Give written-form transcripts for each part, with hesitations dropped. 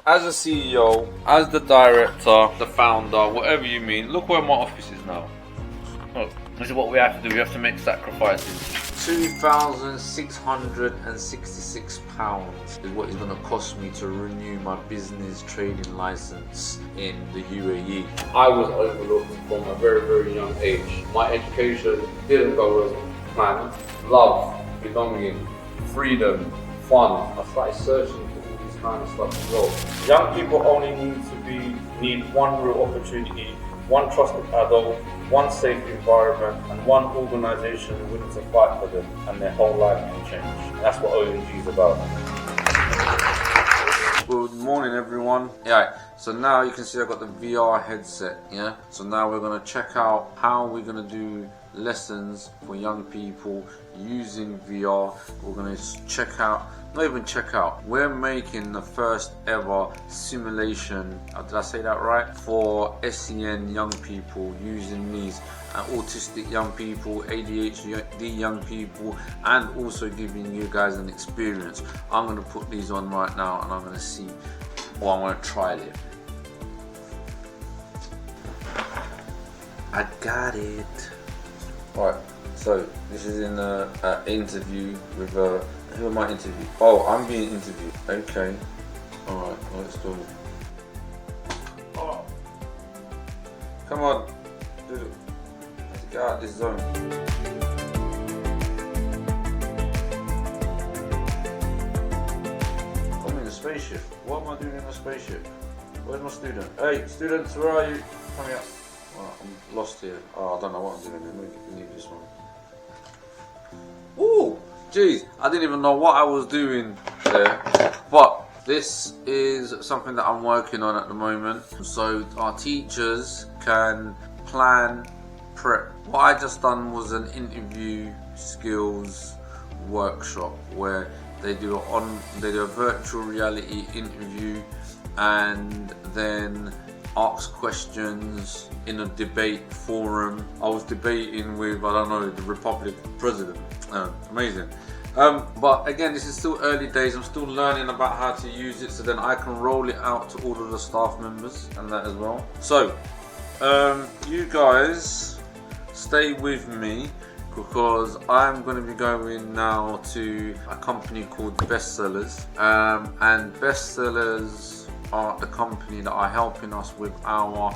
as a CEO, as the director, the founder, whatever you mean, look where my office is now. Look, this is what we have to do. We have to make sacrifices. £2,666 is what it's going to cost me to renew my business trading license in the UAE. I was overlooked from a very, very young age. My education didn't go as planned. Love, belonging, freedom, fun. I started searching for all these kind of stuff as well. Young people only need one real opportunity, one trusted adult, one safe environment, and one organisation willing to fight for them, and their whole life can change. And that's what OMG is about. Good morning, everyone. Yeah, so now you can see I've got the VR headset. Yeah, so now we're going to check out how we're going to do lessons for young people using VR. We're going to check out, not even check out, we're making the first ever simulation, did I say that right, for SEN young people using these, autistic young people, ADHD young people, and also giving you guys an experience. I'm going to put these on right now and I'm going to see, or I'm going to try it. I got it. Right, so this is in an interview with who am I interviewing? Oh, I'm being interviewed. Okay. Alright, let's do it. Oh. Come on. Do it. Let's get out of this zone. I'm in a spaceship. What am I doing in a spaceship? Where's my student? Hey, students, where are you? Come here. Oh, I'm lost here. Oh, I don't know what I'm doing. We need this one. Ooh, jeez, I didn't even know what I was doing there. But this is something that I'm working on at the moment, so our teachers can plan, prep. What I just done was an interview skills workshop where they do a virtual reality interview and then ask questions in a debate forum. I was debating with, I don't know, the Republic president. Amazing. But again, this is still early days. I'm still learning about how to use it, so then I can roll it out to all of the staff members and that as well. So you guys stay with me, because I'm going to be going now to a company called Bestsellers, and Bestsellers are the company that are helping us with our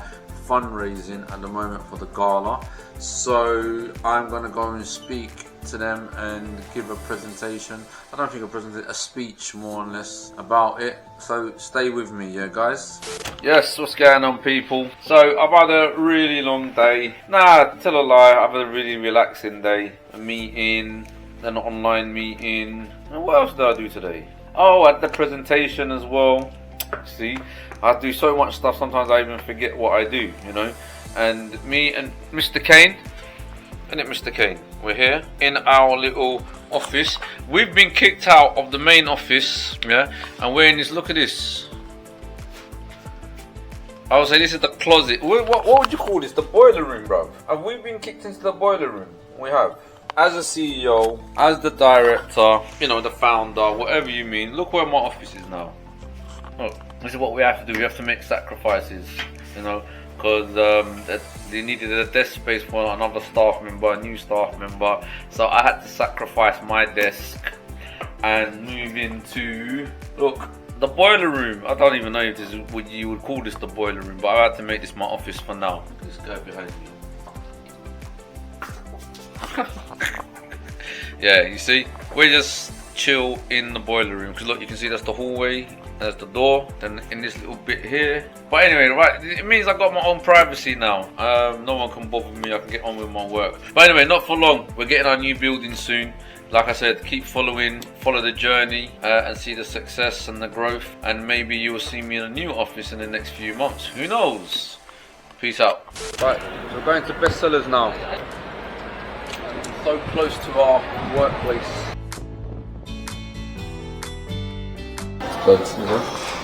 fundraising at the moment for the gala. So I'm going to go and speak to them and give a presentation. I don't think a presentation, a speech more or less about it. So stay with me, yeah guys. Yes, what's going on, people? So I've had a really long day. Nah, to tell a lie, I've had a really relaxing day. A meeting, an online meeting. And what else did I do today? Oh, I had the presentation as well. See, I do so much stuff, sometimes I even forget what I do, you know. And me and Mr. Kane, isn't it Mr. Kane? We're here in our little office. We've been kicked out of the main office, yeah, and we're in this, look at this. I would say this is the closet. What would you call this? The boiler room, bro. Have we been kicked into the boiler room? We have. As a CEO, as the director, you know, the founder, whatever you mean, look where my office is now. Look, this is what we have to do. We have to make sacrifices, you know, because they needed a desk space for another staff member, a new staff member. So I had to sacrifice my desk and move into, look, the boiler room. I don't even know if this is what you would call this, the boiler room, but I had to make this my office for now. This guy behind me. Yeah, you see, we're just chill in the boiler room, because look, you can see that's the hallway, there's the door, then in this little bit here. But anyway, right, it means I've got my own privacy now. No one can bother me, I can get on with my work. But anyway, not for long, we're getting our new building soon. Like I said, keep follow the journey and see the success and the growth, and maybe you will see me in a new office in the next few months, who knows. Peace out. Right, so we're going to Bestsellers now. So close to our workplace. But, you know,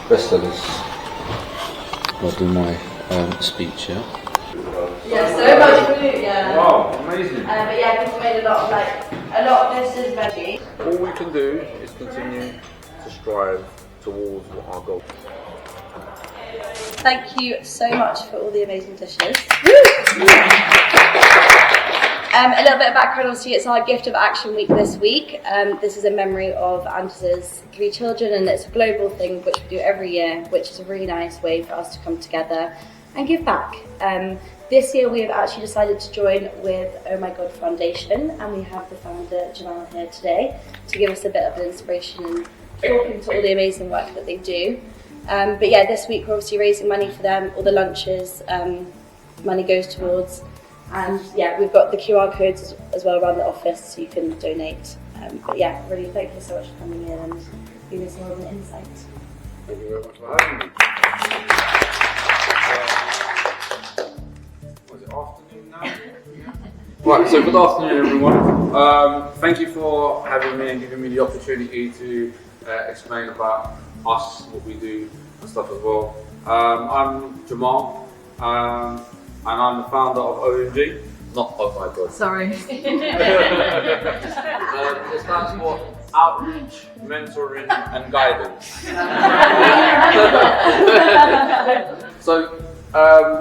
Bestsellers. I'll do my speech, yeah? Yeah, so much food, yeah. Wow, amazing. But yeah, we've made a lot of this is veggie. All we can do is continue to strive towards what our goal is. Thank you so much for all the amazing dishes. A little bit of background, obviously it's our Gift of Action week this week. This is in memory of Anders's 3 children, and it's a global thing which we do every year, which is a really nice way for us to come together and give back. This year we have actually decided to join with OMG Foundation, and we have the founder Jamal here today to give us a bit of an inspiration and talking to all the amazing work that they do. But yeah, this week we're obviously raising money for them, all the lunches, money goes towards. And yeah, we've got the QR codes as well around the office so you can donate. But yeah, really thank you so much for coming in and giving us all an insight. Thank you very much for having me. Was it afternoon now? Right, so good afternoon everyone. Thank you for having me and giving me the opportunity to explain about us, what we do and stuff as well. I'm Jamal. And I'm the founder of OMG. Not oh my god. Sorry. It stands for Outreach, Mentoring and Guidance. So,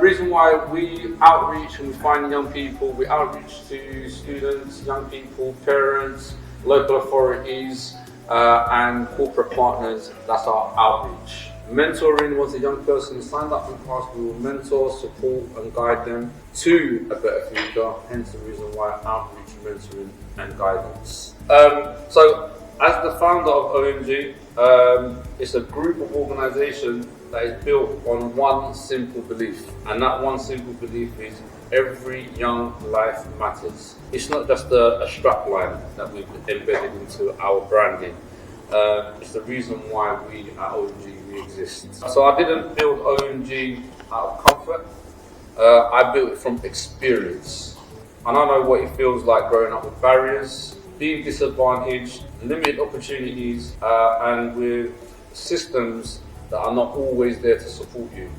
reason why we outreach and we find young people, we outreach to students, young people, parents, local authorities, and corporate partners. That's our outreach. Mentoring was a young person who signed up for class. We will mentor, support and guide them to a better future, hence the reason why outreach, mentoring and guidance. So as the founder of OMG, it's a group of organisations that is built on one simple belief, and that one simple belief is every young life matters. It's not just a strap line that we've embedded into our branding. It's the reason why we at OMG exist. So I didn't build OMG out of comfort, I built it from experience. And I know what it feels like growing up with barriers, being disadvantaged, limited opportunities, and with systems that are not always there to support you,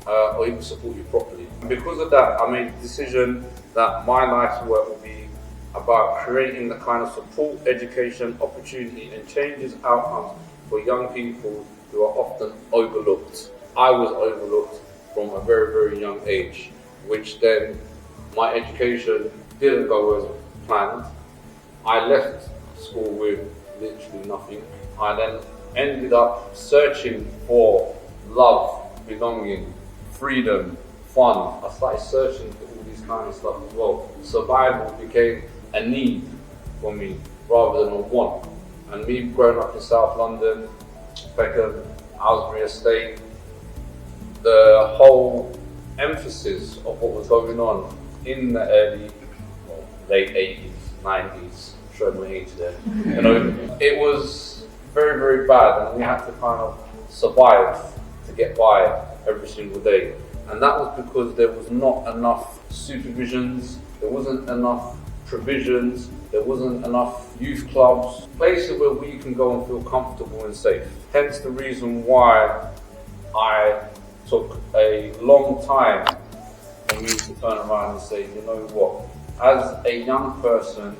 or even support you properly. And because of that, I made the decision that my life's work will be about creating the kind of support, education, opportunity and changes outcomes for young people who are often overlooked. I was overlooked from a very, very young age, which then my education didn't go as planned. I left school with literally nothing. I then ended up searching for love, belonging, freedom, fun. I started searching for all these kind of stuff as well. Survival became a need for me rather than a want. And me growing up in South London, Peckham, Aylesbury Estate, the whole emphasis of what was going on in the late 80s, 90s, showing my age there, you know, it was very, very bad, and we had to kind of survive to get by every single day. And that was because there was not enough supervisions, there wasn't enough provisions, there wasn't enough youth clubs, places where we can go and feel comfortable and safe. Hence the reason why I took a long time for me to turn around and say, you know what, as a young person,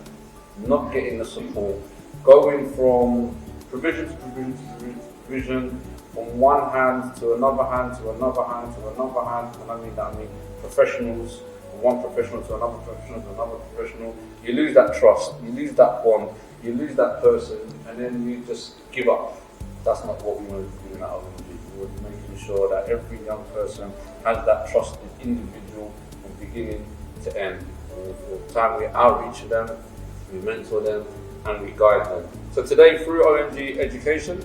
not getting the support, going from provision to provision to provision, from one hand to another hand to another hand to another hand, and I mean professionals, from one professional to another professional to another professional. You lose that trust, you lose that bond, you lose that person, and then you just give up. That's not what we want to do in our OMG. We want to making sure that every young person has that trusted individual from beginning to end. From the time we outreach them, we mentor them, and we guide them. So today, through OMG Education,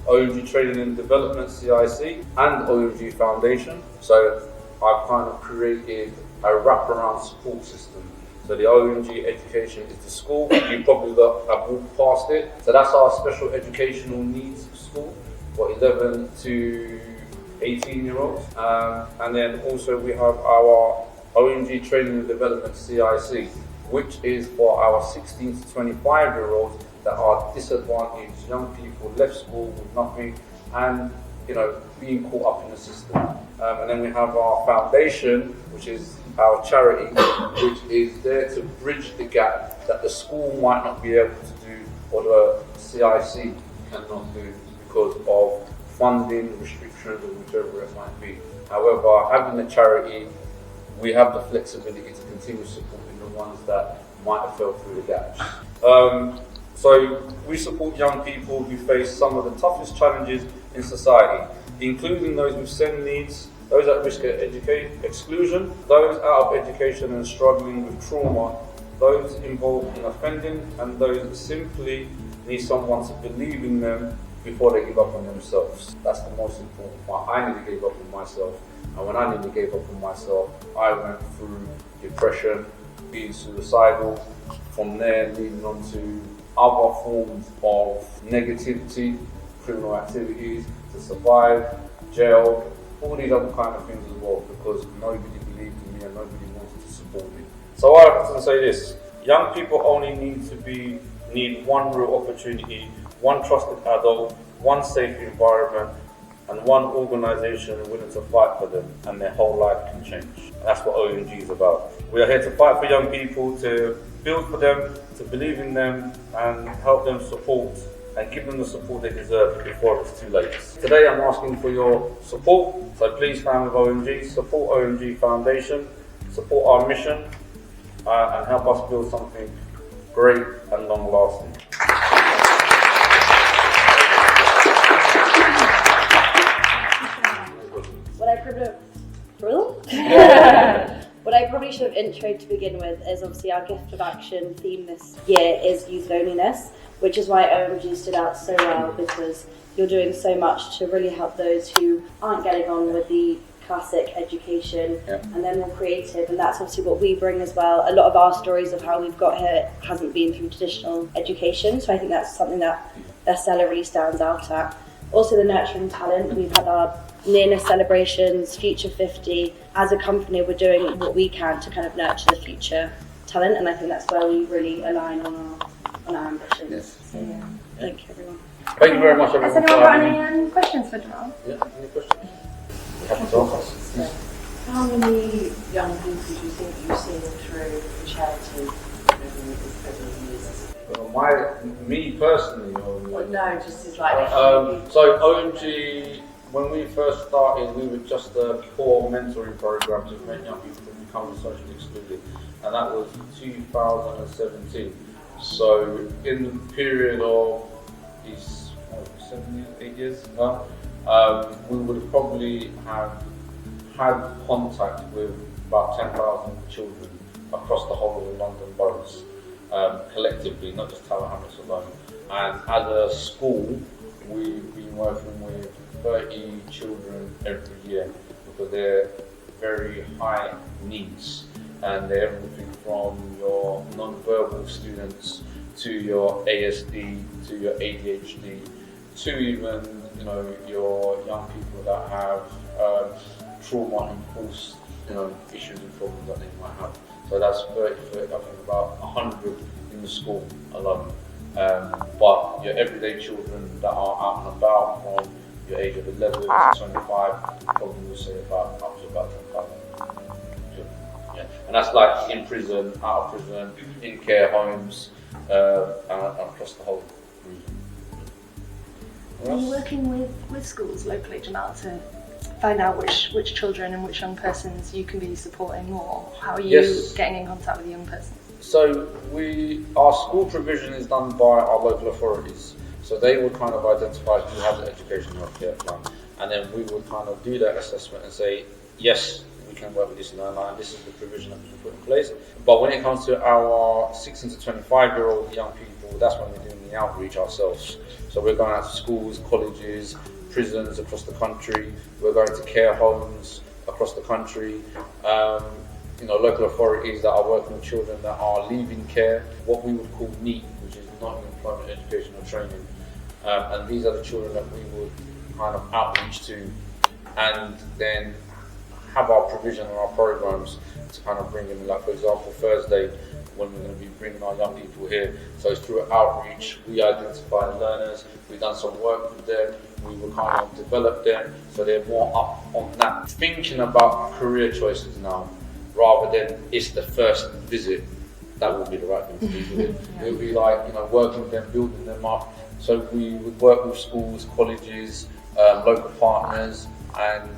OMG Training and Development CIC, and OMG Foundation, so I've kind of created a wraparound support system. So the OMG Education is the school. You probably have walked past it. So that's our special educational needs school for 11 to 18-year-olds. And then also we have our OMG Training and Development CIC, which is for our 16 to 25-year-olds that are disadvantaged young people, left school with nothing, and being caught up in the system. And then we have our foundation, which is our charity, which is there to bridge the gap that the school might not be able to do, or the CIC cannot do because of funding restrictions or whichever it might be. However, having a charity, we have the flexibility to continue supporting the ones that might have fell through the gaps. So we support young people who face some of the toughest challenges in society, including those with SEND needs, those at risk of exclusion, those out of education and struggling with trauma, those involved in offending, and those that simply need someone to believe in them before they give up on themselves. That's the most important part. I nearly gave up on myself, and when I nearly gave up on myself, I went through depression, being suicidal, from there leading on to other forms of negativity, criminal activities, to survive, jail, all these other kind of things as well, because nobody believed in me and nobody wanted to support me. So I often say this: young people only need one real opportunity, one trusted adult, one safe environment, and one organisation willing to fight for them, and their whole life can change. And that's what OMG is about. We are here to fight for young people, to build for them, to believe in them, and help them support and give them the support they deserve before it's too late. Today I'm asking for your support, so please stand with OMG, support OMG Foundation, support our mission, and help us build something great and long lasting. What I probably should have introed to begin with is obviously our gift of action theme this year is youth loneliness, which is why OMG stood out so well, because you're doing so much to really help those who aren't getting on with the classic education, and they're more creative, and that's obviously what we bring as well. A lot of our stories of how we've got here hasn't been through traditional education, so I think that's something that Bestseller really stands out at. Also the nurturing talent, we've had our nearness celebrations, Future 50. As a company, we're doing what we can to kind of nurture the future talent, and I think that's where we really align on our ambitions. Yes. So yeah, thank you everyone. Thank you very much, everyone. Has anyone got any questions for Jamal? Yeah, any questions? Happy to answer. How many young people do you think you've seen through the charity over the years? Me personally, or like, No, just as like. so OMG, when we first started, we were just a core mentoring program to make young people become socially excluded, and that was 2017. So in the period of these 7 years, 8 years now, we would have probably have had contact with about 10,000 children across the whole of the London boroughs, collectively, not just Tower Hamlets alone. And as a school, we've been working with 30 children every year, because they're very high needs, and they're everything from your non-verbal students to your ASD, to your ADHD, to even your young people that have trauma-enforced issues and problems that they might have. So that's 30, I think about 100 in the school alone. But your everyday children that are out and about from your age of 11 to 25, probably will say about up to about 10,000. Yeah. And that's like in prison, out of prison, in care homes, and across the whole region. Are you working with schools locally, Jamal, to find out which children and which young persons you can be supporting more? How are you getting in contact with young persons? So our school provision is done by our local authorities. So they would kind of identify who has an education healthcare plan, and then we would kind of do that assessment and say, yes, we can work with this learner, and this is the provision that we can put in place. But when it comes to our 16 to 25-year-old young people, that's when we're doing the outreach ourselves. So we're going out to schools, colleges, prisons across the country. We're going to care homes across the country. Local authorities that are working with children that are leaving care, what we would call NEET, which is not employment, education or training. And these are the children that we would kind of outreach to, and then have our provision and our programs to kind of bring them. Like for example, Thursday, when we're going to be bringing our young people here. So it's through outreach, we identify the learners, we've done some work with them, we will kind of develop them so they're more up on that. Thinking about career choices now, rather than it's the first visit, that would be the right thing to do. It would be like, working with them, building them up. So we would work with schools, colleges, local partners, and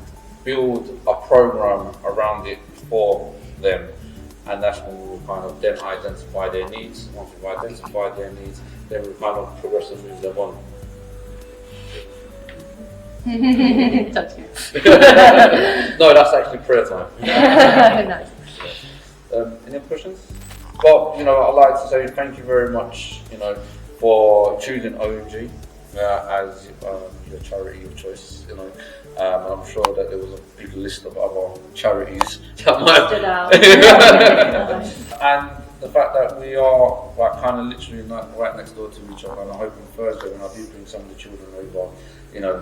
build a program around it for them. And that's when we will kind of then identify their needs. Once we've identified their needs, then we kind of progressively move them on. No, that's actually prayer time. Nice. Any questions? Well, I'd like to say thank you very much, for choosing OMG as your charity of choice. And I'm sure that there was a big list of other charities that might. And the fact that we are kind of literally right next door to each other, and I'm hoping Thursday when I do bring some of the children over,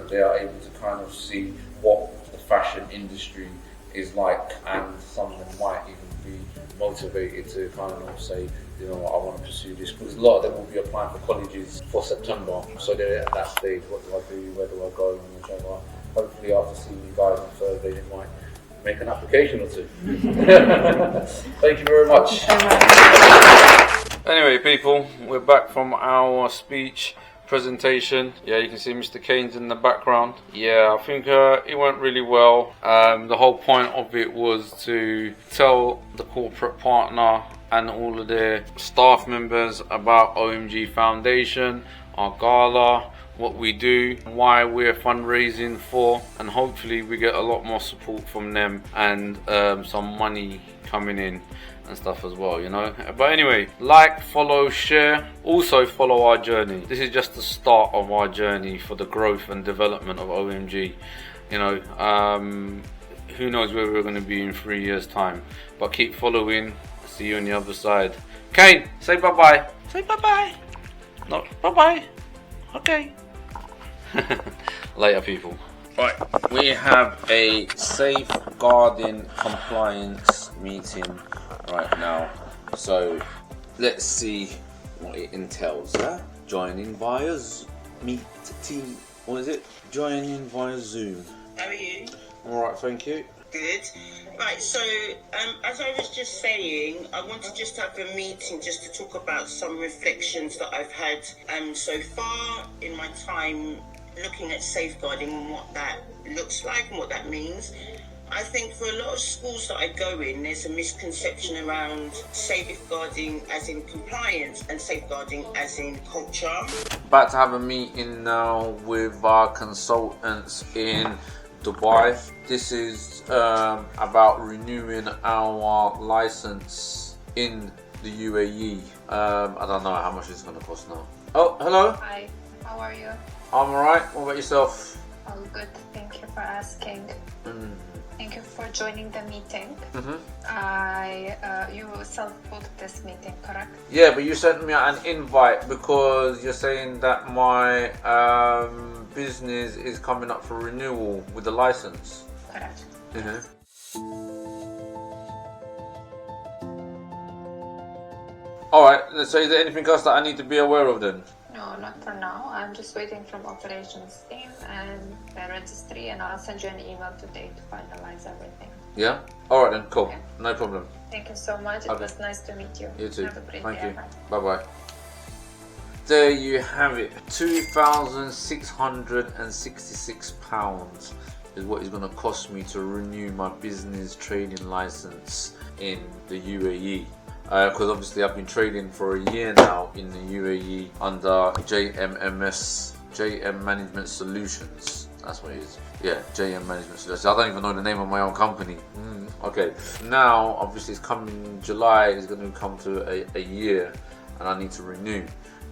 they are able to kind of see what the fashion industry is like, and some of them might even be motivated to kind of say, I want to pursue this, because a lot of them will be applying for colleges for September, so they're at that stage, what do I do, where do I go, and whichever. Hopefully after seeing you guys on Thursday, they might make an application or two. Thank you very much. Anyway, people, we're back from our speech presentation. Yeah, you can see Mr. Kane's in the background. Yeah, I think it went really well. The whole point of it was to tell the corporate partner and all of their staff members about OMG Foundation, our gala, what we do, why we're fundraising for, and hopefully we get a lot more support from them and some money coming in and stuff as well, But anyway, like, follow, share, also follow our journey. This is just the start of our journey for the growth and development of OMG. Who knows where we're going to be in 3 years' time, but keep following. See you on the other side. Kane, say bye-bye. Say bye-bye. No, bye-bye. Okay. Later, people. Right, we have a safeguarding compliance meeting right now. So let's see what it entails. Joining via Joining via Zoom. How are you? Alright, thank you. Good. Right, so as I was just saying, I want to just have a meeting just to talk about some reflections that I've had so far in my time looking at safeguarding and what that looks like and what that means. I think for a lot of schools that I go in, there's a misconception around safeguarding as in compliance and safeguarding as in culture. About to have a meeting now with our consultants in Dubai. This is about renewing our license in the UAE. I don't know how much it's going to cost now. Oh, hello. Hi, how are you? I'm alright. What about yourself? All good, thank you for asking. Thank you for joining the meeting. You self-booked this meeting, correct? Yeah, but you sent me an invite because you're saying that my business is coming up for renewal with the license. Correct. Alright, so is there anything else that I need to be aware of then? No, not for now. I'm just waiting from operations team and the registry, and I'll send you an email today to finalize everything. Yeah? Alright then, cool. Okay. No problem. Thank you so much. It was nice to meet you. You too. Have a great Thank day. you. Bye-bye. There you have it. £2,666 is what it's going to cost me to renew my business trading license in the UAE. Because obviously I've been trading for a year now in the UAE under JM Management Solutions. That's what it is. Yeah, JM Management Solutions. I don't even know the name of my own company. Okay. Now, obviously it's coming July. It's going to come to a year, and I need to renew.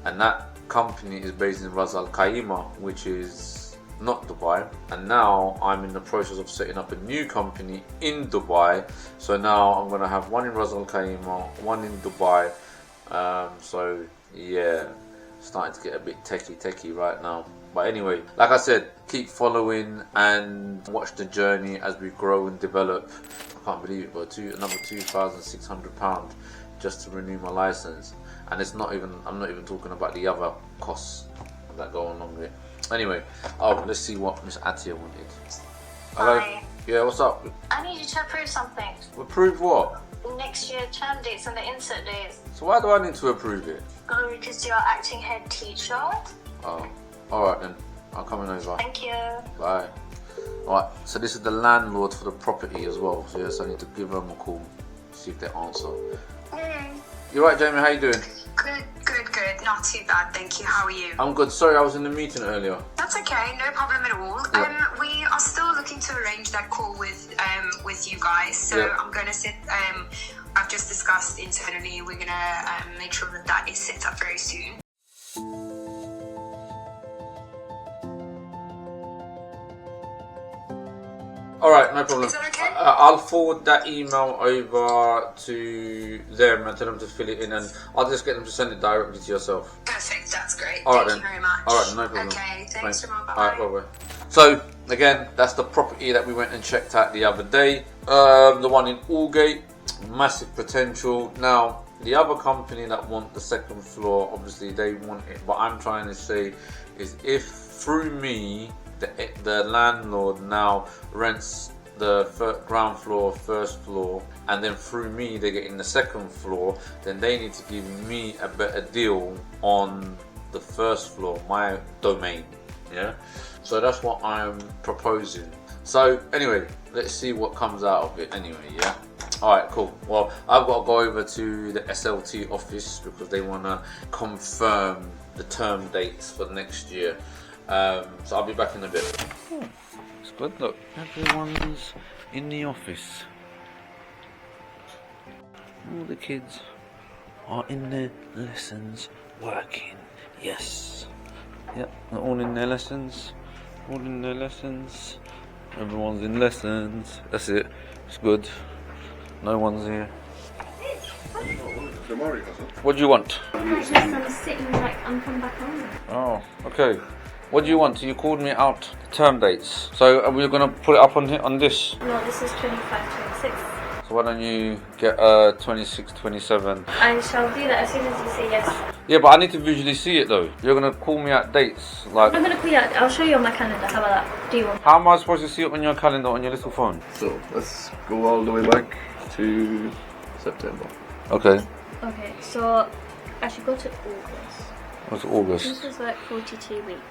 And that company is based in Ras Al Khaimah, which is not Dubai. And now I'm in the process of setting up a new company in Dubai. So now I'm going to have one in Ras Al Khaimah, one in Dubai. So yeah, starting to get a bit techie right now. But anyway, like I said, keep following and watch the journey as we grow and develop. I can't believe it, but another £2,600 just to renew my license. And it's not even, I'm not even talking about the other costs that go along with it. Anyway, let's see what Miss Atia wanted. Hello? Hi. Yeah, what's up? I need you to approve something. Approve what? Next year term dates and the insert days. So why do I need to approve it? Because you're acting head teacher. Oh, alright then. I'm coming over. Thank you. Bye. Alright, so this is the landlord for the property as well. So yes, I need to give them a call, see if they answer. You right, Jamie? How you doing? Good. Not too bad, thank you. How are you? I'm good. Sorry, I was in the meeting earlier. That's okay, no problem at all. Yeah. We are still looking to arrange that call with you guys. So Yeah. I'm gonna sit. I've just discussed internally. We're gonna make sure that is set up very soon. Alright, no problem. Is that okay? I'll forward that email over to them and tell them to fill it in, and I'll just get them to send it directly to yourself. Perfect. That's great. Alright Thank you very much. Alright, no problem. Okay. Thanks, Jamal. Bye. Alright, bye-bye. So, again, that's the property that we went and checked out the other day. The one in Aldgate, massive potential. Now, the other company that want the second floor, obviously they want it. What I'm trying to say is if through me, the landlord now rents the ground floor, first floor, and then through me they're getting the second floor, then they need to give me a better deal on the first floor, my domain. Yeah, so that's what I'm proposing. So anyway, let's see what comes out of it anyway. Yeah, alright, cool. Well, I've got to go over to the SLT office because they want to confirm the term dates for next year. So I'll be back in a bit. Oh, it's good. Look, everyone's in the office. All the kids are in their lessons working. Yes. Yep, they're all in their lessons. All in their lessons. Everyone's in lessons. That's it. It's good. No one's here. What do you want? I'm sitting like I'm coming back on. Oh, okay. What do you want? You called me out term dates. So are we going to put it up on this? No, this is 25, 26. So why don't you get 26, 27? I shall do that as soon as you say yes. Yeah, but I need to visually see it though. You're going to call me out dates. Like, I'm going to call you out. I'll show you on my calendar. How about that? Do you want? how am I supposed to see it on your calendar on your little phone? So let's go all the way back to September. Okay. Okay, so I should go to August. What's August? This is like 42 weeks.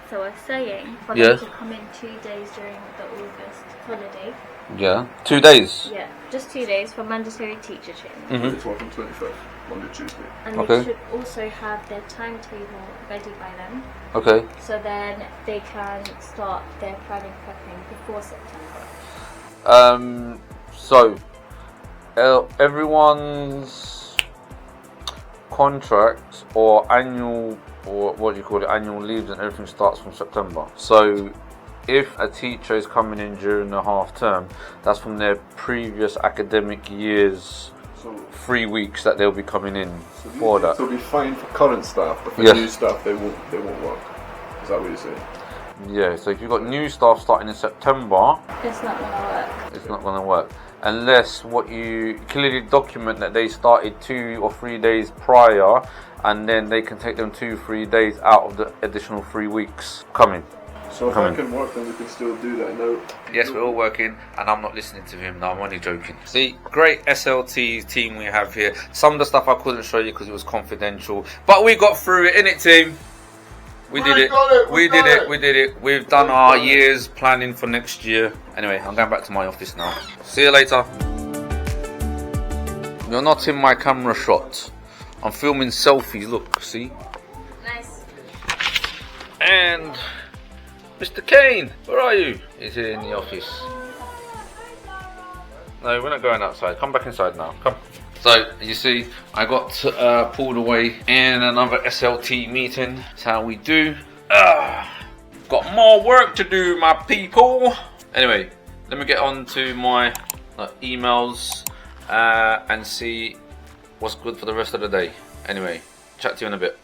So we're saying for Yeah. them to come in 2 days during the August holiday. Yeah. 2 days? Yeah, just 2 days for mandatory teacher training. Mm-hmm. 24th and 25th, Monday, Tuesday. And Okay. they should also have their timetable ready by then. Okay. So then they can start their planning prepping before September. So everyone's contract or annual, or what do you call it, annual leaves and everything starts from September. So if a teacher is coming in during the half term, that's from their previous academic year's 3 weeks that they'll be coming in for that. So it'll be fine for current staff, but for Yes. new staff they won't work. Is that what you're saying? Yeah, so if you've got new staff starting in September, It's not going to work. it's not going to work. Unless what you clearly document that they started 2 or 3 days prior, and then they can take them 2-3 days out of the additional 3 weeks coming. So if I can work, then we can still do that now. Yes, we're all working, and I'm not listening to him. No, I'm only joking. See, great SLT team we have here. Some of the stuff I couldn't show you because it was confidential, but we got through it, innit, team? We did it. We did it. We did it. We've done our year's planning for next year. Anyway, I'm going back to my office now. See you later. You're not in my camera shot. I'm filming selfies. Look, see? Nice. And Mr. Kane, where are you? He's here in the office. No, we're not going outside. Come back inside now. Come. So, you see, I got pulled away in another SLT meeting. That's how we do. Got more work to do, my people. Anyway, let me get on to my emails and see what's good for the rest of the day. Anyway, chat to you in a bit.